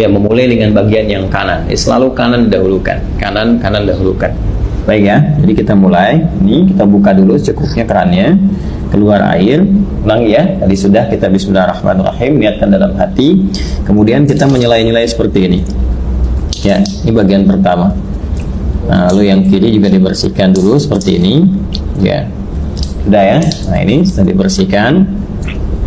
Ya, memulai dengan bagian yang kanan. Selalu kanan dahulukan. Kanan dahulukan. Baik ya. Jadi kita mulai. Ini kita buka dulu secukupnya kerannya. Keluar air. Ulang ya. Tadi sudah kita bismillahirrahmanirrahim. Niatkan dalam hati. Kemudian kita menyelai-nyelai seperti ini. Ya, ini bagian pertama. Nah, lalu yang kiri juga dibersihkan dulu seperti ini. Ya. Sudah ya. Nah, ini sudah dibersihkan.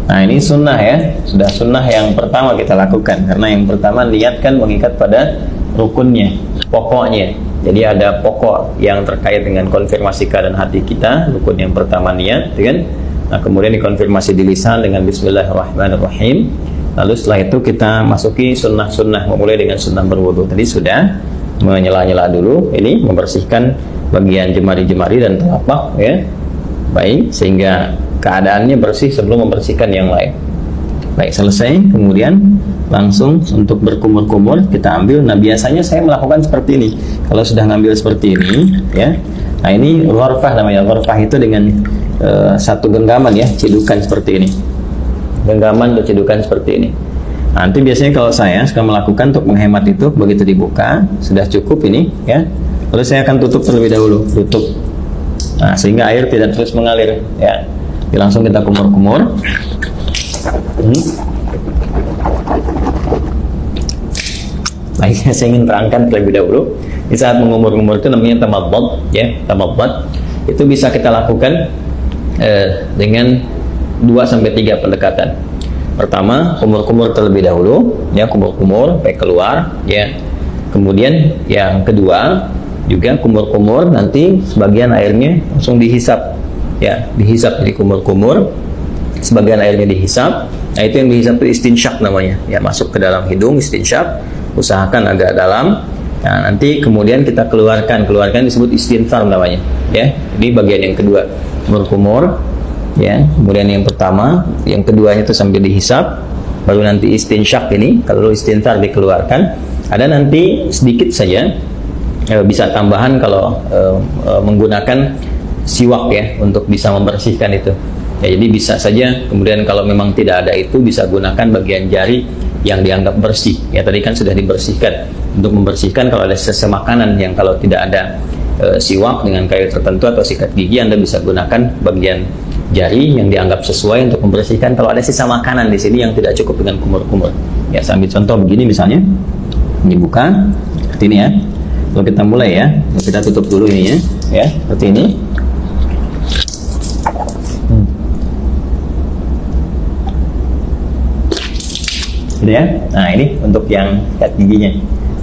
Nah, ini sunnah ya, sudah sunnah yang pertama kita lakukan, karena yang pertama niatkan mengikat pada rukunnya, pokoknya. Jadi ada pokok yang terkait dengan konfirmasi keadaan hati kita. Rukun yang pertama niat, kan? Nah, kemudian dikonfirmasi di lisan dengan bismillahirrahmanirrahim. Lalu setelah itu kita masuki sunnah-sunnah, memulai dengan sunnah berwudu. Tadi sudah menyela-nyela dulu, ini membersihkan bagian jemari-jemari dan telapak ya. Baik, sehingga keadaannya bersih sebelum membersihkan yang lain. Baik, selesai. Kemudian langsung untuk berkumur-kumur kita ambil. Nah, biasanya saya melakukan seperti ini. Kalau sudah ngambil seperti ini ya. Nah, ini ghurfah namanya. Ghurfah itu dengan satu genggaman ya, cidukan seperti ini. Genggaman atau cidukan seperti ini. Nah, nanti biasanya kalau saya suka melakukan untuk menghemat itu, begitu dibuka sudah cukup ini ya. Lalu saya akan tutup terlebih dahulu, tutup. Nah, sehingga air tidak terus mengalir ya. Jadi langsung kita kumur-kumur. Baik, saya ingin terangkan terlebih dahulu. Di saat mengumur-umur itu namanya tamadmad ya, tamadmad. Itu bisa kita lakukan dengan 2-3 pendekatan. Pertama, kumur-kumur terlebih dahulu ya, kumur-kumur sampai keluar ya. Kemudian yang kedua juga kumur-kumur, nanti sebagian airnya langsung dihisap ya, dihisap. Jadi kumur-kumur sebagian airnya dihisap. Nah, itu yang dihisap itu istinsyak namanya ya, masuk ke dalam hidung, istinsyak, usahakan agak dalam. Nah, nanti kemudian kita keluarkan disebut istinthar namanya ya. Jadi bagian yang kedua kumur-kumur ya, kemudian yang pertama, yang keduanya itu sambil dihisap, baru nanti istinsyak ini, kalau istinthar dikeluarkan. Ada nanti sedikit saja bisa tambahan kalau menggunakan siwak ya, untuk bisa membersihkan itu ya. Jadi bisa saja kemudian kalau memang tidak ada itu, bisa gunakan bagian jari yang dianggap bersih ya. Tadi kan sudah dibersihkan. Untuk membersihkan kalau ada sisa makanan yang kalau tidak ada siwak dengan kayu tertentu atau sikat gigi, Anda bisa gunakan bagian jari yang dianggap sesuai untuk membersihkan kalau ada sisa makanan di sini yang tidak cukup dengan kumur-kumur ya. Saya ambil contoh begini misalnya, dibuka seperti ini ya. Kalau kita mulai ya, kita tutup dulu ini ya, seperti ini. Gitu ya. Nah, ini untuk yang sikat giginya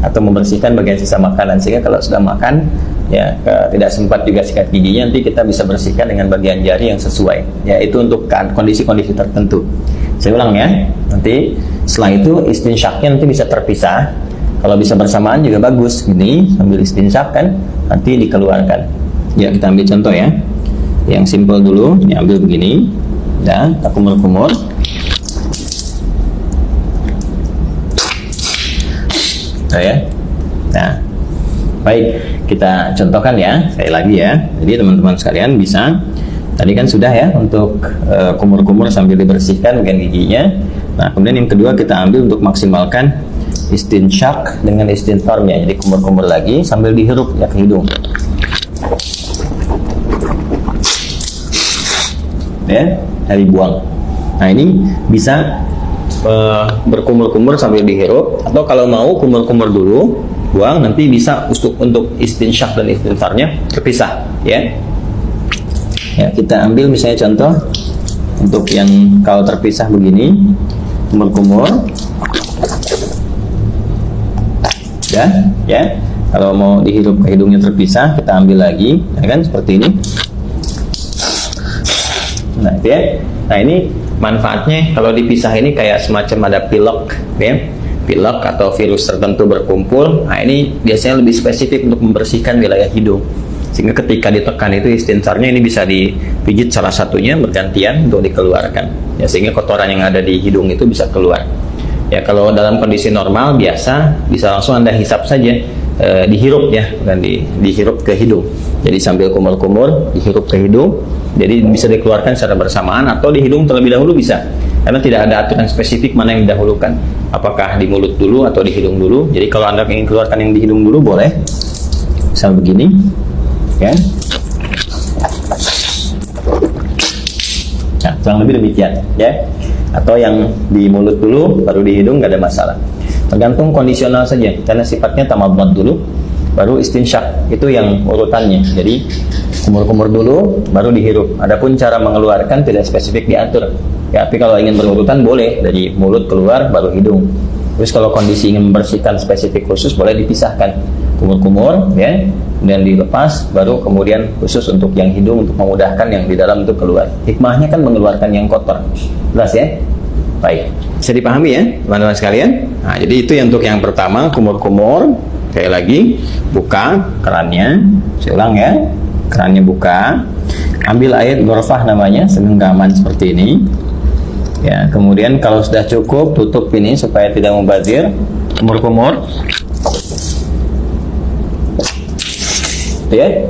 atau membersihkan bagian sisa makanan, sehingga kalau sudah makan ya tidak sempat juga sikat giginya, nanti kita bisa bersihkan dengan bagian jari yang sesuai ya. Itu untuk kondisi-kondisi tertentu. Saya ulang ya. Nanti setelah itu istinsyaknya nanti bisa terpisah. Kalau bisa bersamaan juga bagus. Gini, sambil istinsyak kan, nanti dikeluarkan. Ya, kita ambil contoh ya. Yang simple dulu, ini ambil begini. Ya, kita kumur-kumur. Nah, ya. Nah, baik, kita contohkan ya. Sekali lagi ya. Jadi teman-teman sekalian bisa. Tadi kan sudah ya untuk kumur-kumur sambil dibersihkan bagian giginya. Nah, kemudian yang kedua kita ambil untuk maksimalkan istinsyak dengan istinfarnya. Jadi kumur-kumur lagi sambil dihirup ya ke hidung. Ya, dari buang. Nah, ini bisa berkumur-kumur sambil dihirup, atau kalau mau kumur-kumur dulu, buang, nanti bisa untuk istinsyak dan istinfarnya terpisah ya. Ya, kita ambil misalnya contoh untuk yang kalau terpisah begini, kumur-kumur. Ya. Kalau mau dihirup ke hidungnya terpisah, kita ambil lagi, ya kan, seperti ini. Nah, itu ya. Nah, ini manfaatnya kalau dipisah ini kayak semacam ada pilek, ya. Pilek atau virus tertentu berkumpul. Nah, ini biasanya lebih spesifik untuk membersihkan wilayah hidung. Sehingga ketika ditekan itu istinsarnya ini bisa dipijit salah satunya bergantian untuk dikeluarkan. Ya, sehingga kotoran yang ada di hidung itu bisa keluar. Ya, kalau dalam kondisi normal biasa bisa langsung Anda hisap saja, dihirup ya, bukan dihirup ke hidung. Jadi sambil kumur-kumur dihirup ke hidung, jadi bisa dikeluarkan secara bersamaan atau di hidung terlebih dahulu bisa. Karena tidak ada aturan spesifik mana yang didahulukan, apakah di mulut dulu atau di hidung dulu. Jadi kalau Anda ingin keluarkan yang di hidung dulu boleh, misal begini, ya. Nah, kurang lebih demikian, ya. Atau yang di mulut dulu, baru di hidung, nggak ada masalah. Tergantung kondisional saja, karena sifatnya tamadmad dulu, baru istinsyak, itu yang urutannya. Jadi kumur-kumur dulu, baru dihirup. Adapun cara mengeluarkan tidak spesifik diatur. Ya, tapi kalau ingin berurutan boleh dari mulut keluar baru hidung. Terus kalau kondisi ingin membersihkan spesifik khusus boleh dipisahkan kumur-kumur, ya, dan dilepas baru kemudian khusus untuk yang hidung untuk memudahkan yang di dalam itu keluar. Hikmahnya kan mengeluarkan yang kotor. Jelas ya? Baik. Bisa dipahami ya, teman-teman sekalian? Nah, jadi itu untuk yang pertama, kumur-kumur. Sekali lagi, buka kerannya. Saya ulang ya. Kerannya buka. Ambil air ghurfah namanya, segenggaman seperti ini. Ya, kemudian kalau sudah cukup tutup ini supaya tidak mubazir. Kumur-kumur. Ya,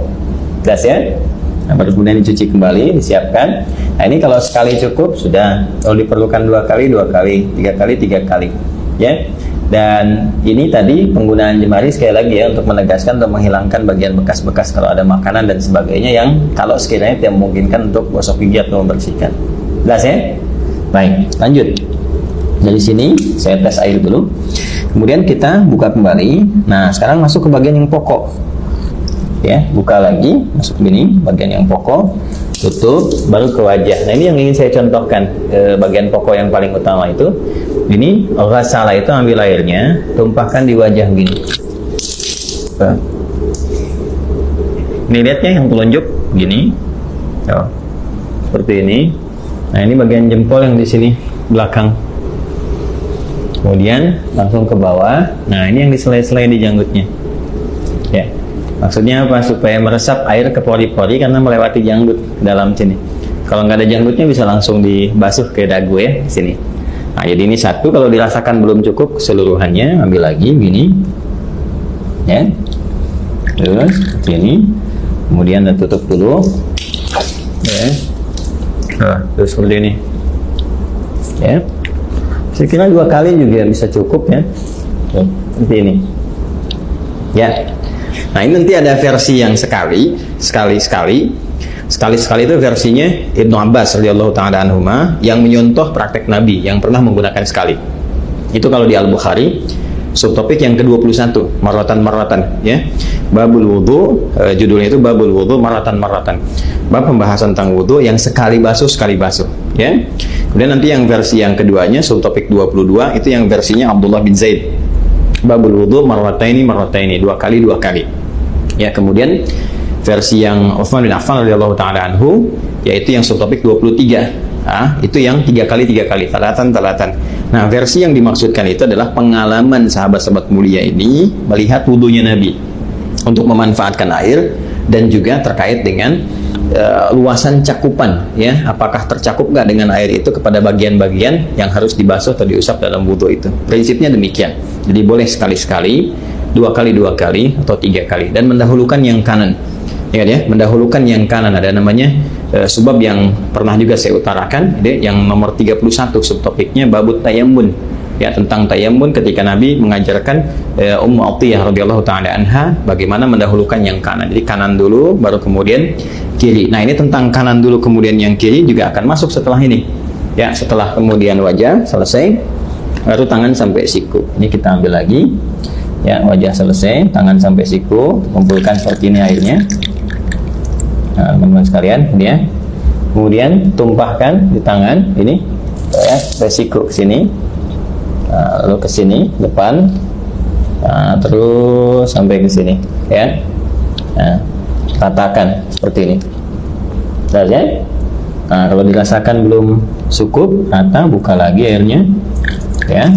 jelas ya. Nah, baru kemudian dicuci kembali, disiapkan. Nah, ini kalau sekali cukup sudah. Kalau diperlukan 2 kali, 2 kali, 3 kali, 3 kali. Ya. Dan ini tadi penggunaan jemari sekali lagi ya untuk menegaskan atau menghilangkan bagian bekas-bekas kalau ada makanan dan sebagainya yang kalau sekiranya tidak memungkinkan untuk gosok gigi atau membersihkan. Jelas ya? Baik, lanjut. Dari sini saya tes air dulu. Kemudian kita buka kembali. Nah, sekarang masuk ke bagian yang pokok. Ya, buka lagi, masuk begini, bagian yang pokok, tutup, baru ke wajah. Nah, ini yang ingin saya contohkan, bagian pokok yang paling utama itu. Ini ghasala itu ambil airnya, tumpahkan di wajah begini. Ini lihatnya yang telunjuk gini. Oh, seperti ini. Nah, ini bagian jempol yang di sini belakang. Kemudian langsung ke bawah. Nah, ini yang diselai-selai di janggutnya. Ya. Maksudnya apa? Supaya meresap air ke pori-pori karena melewati janggut dalam sini. Kalau nggak ada janggutnya bisa langsung dibasuh ke dagu ya di sini. Nah, jadi ini satu, kalau dirasakan belum cukup keseluruhannya, ambil lagi gini. Ya. Terus seperti ini. Kemudian tutup dulu. Ya. Terus seperti ini. Ya. Saya kira 2 kali juga bisa cukup ya. Seperti ini. Ya. Nah, ini nanti ada versi yang sekali itu versinya Ibnu Abbas radhiyallahu ta'ala anhuma yang menyontoh praktek Nabi yang pernah menggunakan sekali. Itu kalau di Al-Bukhari subtopik yang ke-21, marratan ya. Babul wudu, judulnya itu Babul wudu marratan. Bab pembahasan tentang wudu yang sekali basuh ya. Kemudian nanti yang versi yang keduanya subtopik 22 itu yang versinya Abdullah bin Zaid. Babul wudu marrataini 2 kali. Ya, kemudian versi yang Utsman bin Affan radhiyallahu taala anhu yaitu yang subtopik 23. Itu yang 3 kali, talatan. Nah, versi yang dimaksudkan itu adalah pengalaman sahabat-sahabat mulia ini melihat wudunya Nabi untuk memanfaatkan air dan juga terkait dengan luasan cakupan ya, apakah tercakup nggak dengan air itu kepada bagian-bagian yang harus dibasuh atau diusap dalam wudu itu. Prinsipnya demikian. Jadi boleh sekali-sekali, 2 kali atau 3 kali, dan mendahulukan yang kanan. Ya, mendahulukan yang kanan ada namanya sebab yang pernah juga saya utarakan, yang nomor 31 subtopiknya babut tayammun. Ya, tentang tayammun ketika Nabi mengajarkan Ummu Atiyah radhiyallahu taala anha bagaimana mendahulukan yang kanan. Jadi kanan dulu baru kemudian kiri. Nah, ini tentang kanan dulu kemudian yang kiri juga akan masuk setelah ini. Ya, setelah kemudian wajah selesai baru tangan sampai siku. Ini kita ambil lagi. Ya, wajah selesai, tangan sampai siku, kumpulkan seperti ini airnya. Nah, teman-teman sekalian, ya. Kemudian tumpahkan di tangan ini, ya, sampai siku ke sini. Nah, lalu ke sini depan. Nah, terus sampai ke sini, ya. Nah, ratakan seperti ini. Jelas ya? Nah, kalau dirasakan belum cukup, rata, buka lagi airnya. Ya.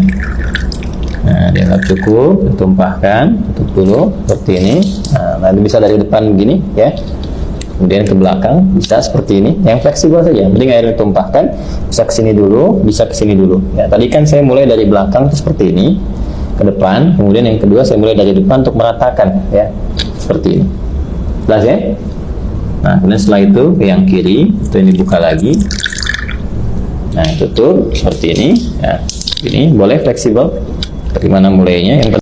Nah, dianggap cukup, ditumpahkan, tutup dulu seperti ini. Nah, nanti bisa dari depan begini, ya. Kemudian ke belakang, bisa seperti ini. Yang fleksibel saja. Yang penting airnya ditumpahkan, bisa ke sini dulu, bisa ke sini dulu. Ya, tadi kan saya mulai dari belakang seperti ini, ke depan. Kemudian yang kedua saya mulai dari depan untuk meratakan, ya, seperti ini. Jelas ya? Nah, kemudian setelah itu ke yang kiri, itu ini buka lagi. Nah, tutup seperti ini ya. Ini boleh fleksibel. Bagaimana mulainya? Yang